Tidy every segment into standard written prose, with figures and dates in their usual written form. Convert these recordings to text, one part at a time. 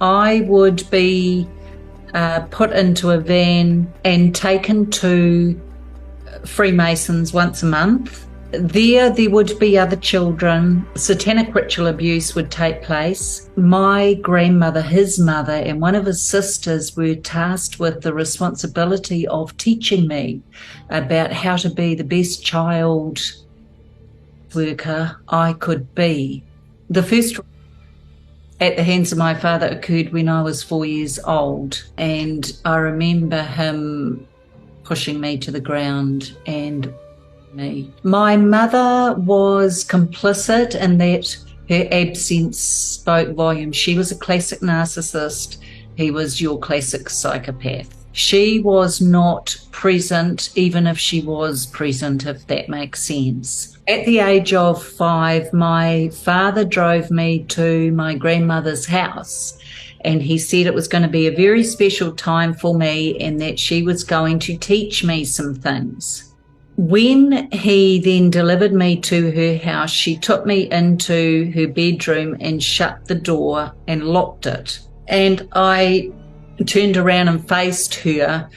I would be put into a van and taken to Freemasons once a month. There would be other children. Satanic ritual abuse would take place. My grandmother, his mother, and one of his sisters were tasked with the responsibility of teaching me about how to be the best child worker I could be. The first at the hands of my father occurred when I was 4 years old, and I remember him pushing me to the ground and me. My mother was complicit in that her absence spoke volumes. She was a classic narcissist. He was your classic psychopath. She was not present, even if she was present, if that makes sense. At the age of 5, my father drove me to my grandmother's house, and he said it was going to be a very special time for me and that she was going to teach me some things. When he then delivered me to her house, she took me into her bedroom and shut the door and locked it. And I turned around and faced her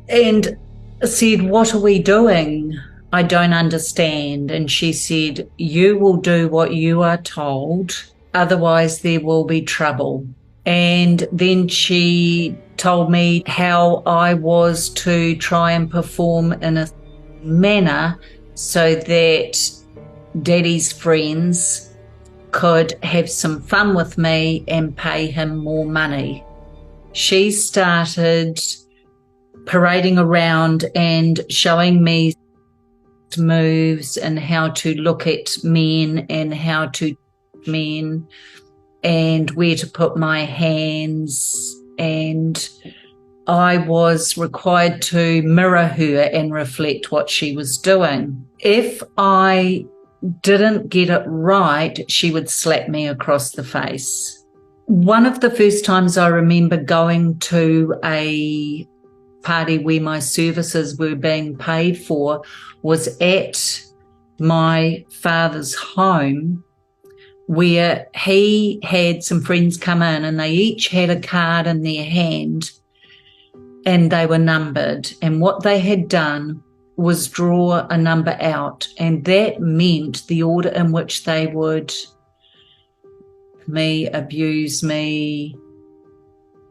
and said, "What are we doing? I don't understand." And she said, "You will do what you are told, otherwise there will be trouble." And then she told me how I was to try and perform in a manner so that Daddy's friends could have some fun with me and pay him more money. She started parading around and showing me moves and how to look at men and how to men and where to put my hands, and I was required to mirror her and reflect what she was doing. If I didn't get it right, she would slap me across the face. One of the first times I remember going to a party where my services were being paid for was at my father's home, where he had some friends come in and they each had a card in their hand and they were numbered. And what they had done was draw a number out, and that meant the order in which they would abuse me,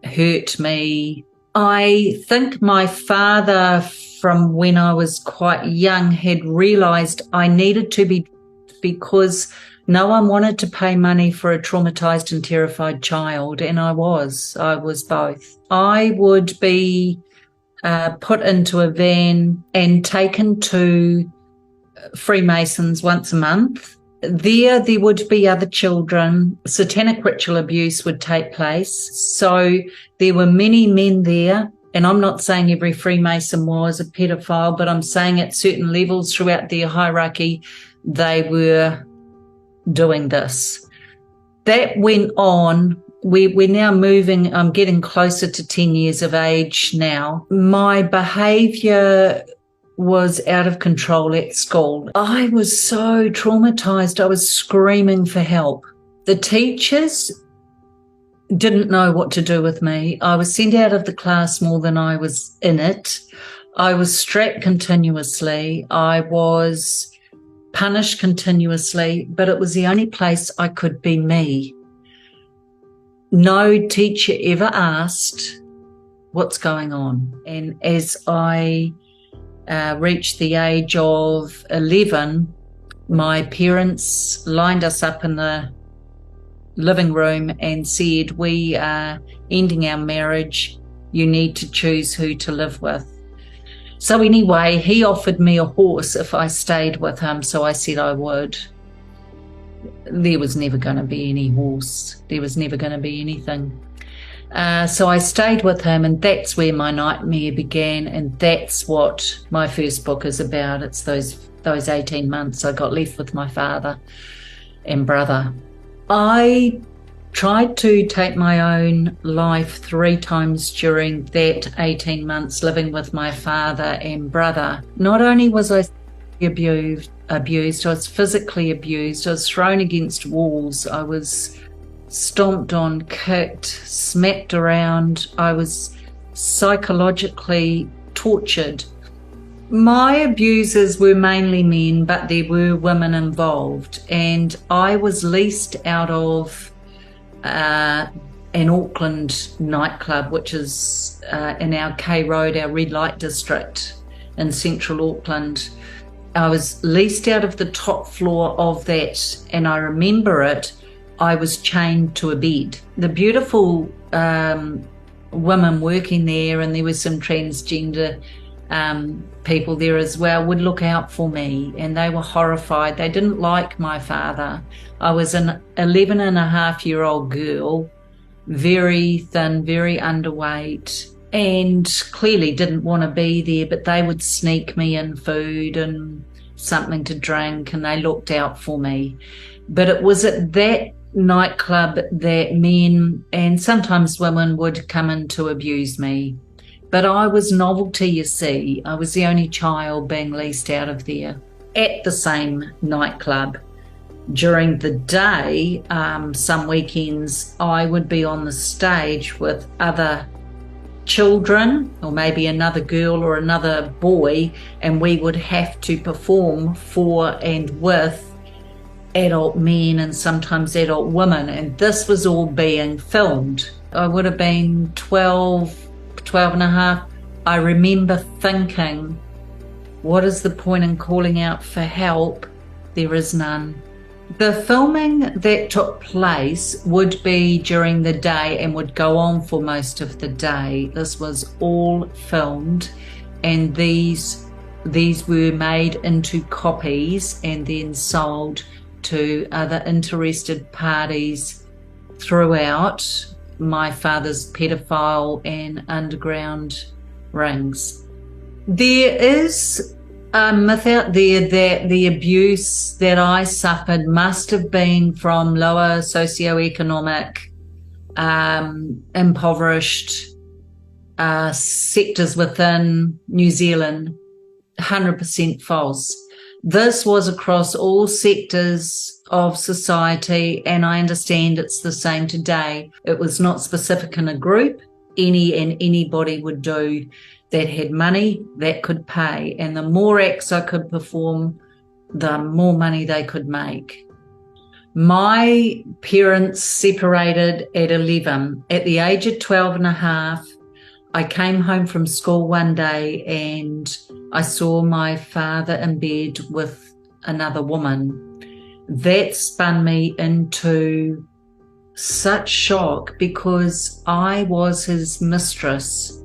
hurt me. I think my father, from when I was quite young, had realized I needed to be, because no one wanted to pay money for a traumatized and terrified child, and I was both. I would be put into a van and taken to Freemasons once a month. There would be other children. Satanic ritual abuse would take place. So there were many men there, and I'm not saying every Freemason was a pedophile, but I'm saying at certain levels throughout their hierarchy, they were doing this. That went on. We're now moving, I'm getting closer to 10 years of age now. My behavior was out of control at school. I was so traumatized. I was screaming for help. The teachers didn't know what to do with me. I was sent out of the class more than I was in it. I was strapped continuously. I was punished continuously, but it was the only place I could be me. No teacher ever asked, "What's going on?" And as I reached the age of 11, my parents lined us up in the living room and said, "We are ending our marriage. You need to choose who to live with." So anyway, he offered me a horse if I stayed with him, so I said I would. There was never going to be any horse. There was never going to be anything. So I stayed with him, and that's where my nightmare began, and that's what my first book is about. It's those 18 months I got left with my father and brother. I tried to take my own life 3 times during that 18 months living with my father and brother. Not only was I abused, I was physically abused, I was thrown against walls, I was stomped on, kicked, smacked around. I was psychologically tortured. My abusers were mainly men, but there were women involved, and I was leased out of an Auckland nightclub, which is in our K Road, our red light district in central Auckland. I was leased out of the top floor of that, and I remember it. I was chained to a bed. The beautiful women working there, and there were some transgender people there as well, would look out for me, and they were horrified. They didn't like my father. I was an 11-and-a-half-year-old girl, very thin, very underweight, and clearly didn't want to be there, but they would sneak me in food and something to drink, and they looked out for me. But it was at that nightclub that men and sometimes women would come in to abuse me. But I was novelty, you see. I was the only child being leased out of there at the same nightclub. During the day, some weekends, I would be on the stage with other children, or maybe another girl or another boy, and we would have to perform for and with adult men and sometimes adult women. And this was all being filmed. I would have been 12 and a half. I remember thinking, what is the point in calling out for help? There is none. The filming that took place would be during the day and would go on for most of the day. This was all filmed, and these were made into copies and then sold to other interested parties throughout my father's pedophile and underground rings. There is a myth out there that the abuse that I suffered must have been from lower socioeconomic, impoverished sectors within New Zealand. 100% false. This was across all sectors of society, and I understand it's the same today. It was not specific in a group. Anybody would do that had money, that could pay, and the more acts I could perform, the more money they could make. My parents separated at 11. At the age of 12 and a half, I came home from school one day and I saw my father in bed with another woman. That spun me into such shock because I was his mistress.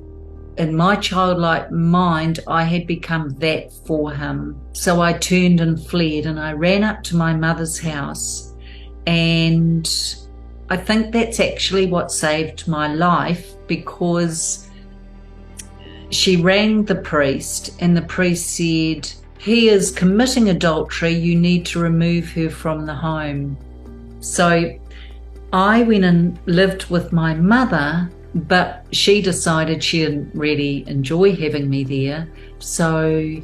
In my childlike mind, I had become that for him. So I turned and fled, and I ran up to my mother's house. And I think that's actually what saved my life, because she rang the priest, and the priest said, "He is committing adultery. You need to remove her from the home." So I went and lived with my mother, but she decided she didn't really enjoy having me there. So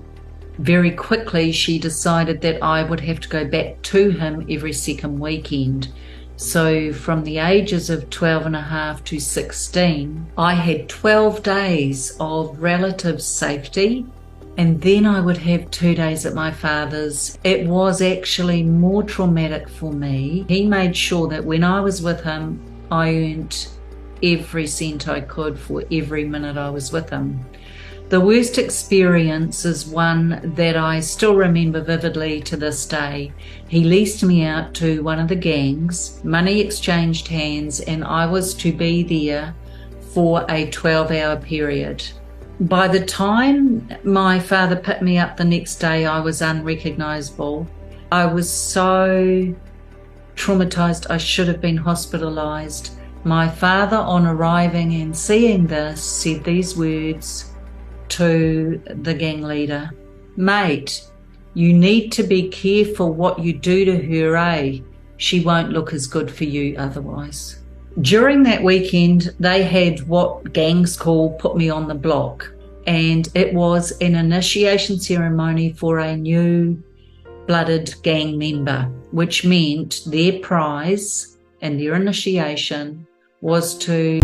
very quickly she decided that I would have to go back to him every second weekend. So from the ages of 12 and a half to 16, I had 12 days of relative safety, and then I would have 2 days at my father's. It was actually more traumatic for me. He made sure that when I was with him, I earned every cent I could for every minute I was with him. The worst experience is one that I still remember vividly to this day. He leased me out to one of the gangs, money exchanged hands, and I was to be there for a 12-hour period. By the time my father picked me up the next day, I was unrecognizable. I was so traumatized I should have been hospitalized. My father, on arriving and seeing this, said these words to the gang leader: "Mate, you need to be careful what you do to her, eh? She won't look as good for you otherwise." During that weekend, they had what gangs call put me on the block, and it was an initiation ceremony for a new blooded gang member, which meant their prize and their initiation was to